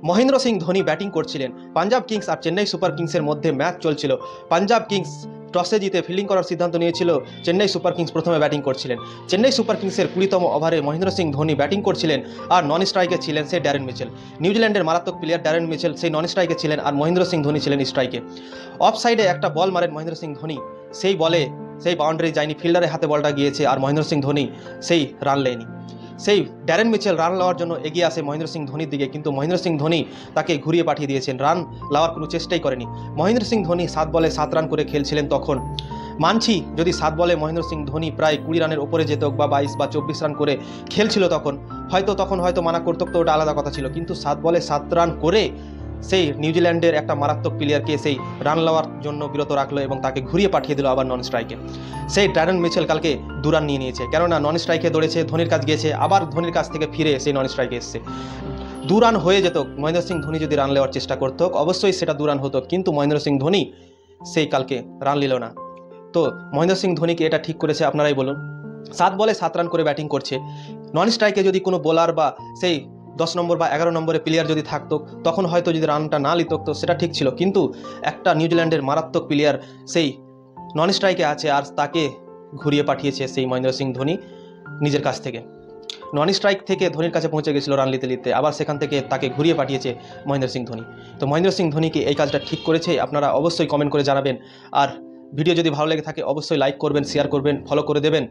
Mahendra Singh Dhoni batting করছিলেন। Punjab Kings আর Chennai super কিংসের মধ্যে ম্যাচ চলছিল। পাঞ্জাব কিংস টসে জিতে ফিল্ডিং করার সিদ্ধান্ত নিয়েছিল। চেন্নাই সুপার কিংস প্রথমে ব্যাটিং করছিলেন। চেন্নাই সুপার কিংসের 20তম ওভারে মহেন্দ্র সিং ধোনি ব্যাটিং করছিলেন আর নন স্ট্রাইকে ছিলেন সেই ড্যারেন মিচেল। নিউজিল্যান্ডের মারাত্মক প্লেয়ার ড্যারেন মিচেল সেই নন স্ট্রাইকে ছিলেন আর মহেন্দ্র সিং ধোনি ছিলেন স্ট্রাইকে। অফ সাইডে একটা বল মারেন মহেন্দ্র সিং ধোনি, সেই বলে সেই বাউন্ডারি যায়নি, ফিল্ডারের হাতে বলটা গিয়েছে আর মহেন্দ্র সিং ধোনি সেই রান লেয়নি। সেই ড্যারেন মিচেল রান নেওয়ার জন্য এগিয়ে আসে মহেন্দ্র সিং ধোনির দিকে, কিন্তু মহেন্দ্র সিং ধোনি তাকে ঘুরিয়ে পাঠিয়ে দিয়েছেন। রান নেওয়ার কোনো চেষ্টাই করেনি। মহেন্দ্র সিং ধোনি 7 বলে 7 রান করে খেলছিলেন তখন। মানছি যদি 7 বলে মহেন্দ্র সিং ধোনি প্রায় 20 রানের ওপরে যেত বা 22 বা 24 রান করে খেলছিল তখন হয়তো মানা করতো, তো ওটা আলাদা কথা ছিল। কিন্তু 7 বলে 7 রান করে সেই নিউজিল্যান্ডের একটা মারাত্মক প্লেয়ারকে সেই রান নেওয়ার জন্য বিরত রাখলো এবং তাকে ঘুরিয়ে পাঠিয়ে দিল আবার নন স্ট্রাইকে। সেই ড্যারেন মিচেল কালকে 2 রান নিয়ে নিয়েছে, কেননা নন স্ট্রাইকে দৌড়েছে, ধোনির কাছ গিয়েছে, আবার ধোনির কাছ থেকে ফিরে সেই নন স্ট্রাইকে এসছে। 2 রান হয়ে যেত মহেন্দ্র সিং ধোনি যদি রান নেওয়ার চেষ্টা করতো, অবশ্যই সেটা 2 রান হতো, কিন্তু মহেন্দ্র সিং ধোনি সেই কালকে রান নিল না। তো মহেন্দ্র সিং ধোনিকে এটা ঠিক করেছে আপনারাই বলুন। 7 বলে 7 রান করে ব্যাটিং করছে। নন স্ট্রাইকে যদি কোনো বোলার বা সেই 10 নম্বর বা 11 নম্বরে প্লেয়ার যদি থাকতো তখন হয়তো যদি রানটা না নিত তো সেটা ঠিক ছিল, কিন্তু একটা নিউজিল্যান্ডের মারাত্মক প্লেয়ার সেই নন স্ট্রাইকে আছে আর তাকে ঘুরিয়ে পাঠিয়েছে সেই মহেন্দ্র সিং ধোনি নিজের কাছ থেকে। নন স্ট্রাইক থেকে ধোনির কাছে পৌঁছে গেছিল রান নিতে নিতে, আবার সেখান থেকে তাকে ঘুরিয়ে পাঠিয়েছে মহেন্দ্র সিং ধোনি। তো মহেন্দ্র সিং ধোনিকে এই কাজটা ঠিক করেছে, আপনারা অবশ্যই কমেন্ট করে জানাবেন। আর ভিডিও যদি ভালো লেগে থাকে অবশ্যই লাইক করবেন, শেয়ার করবেন, ফলো করে দেবেন।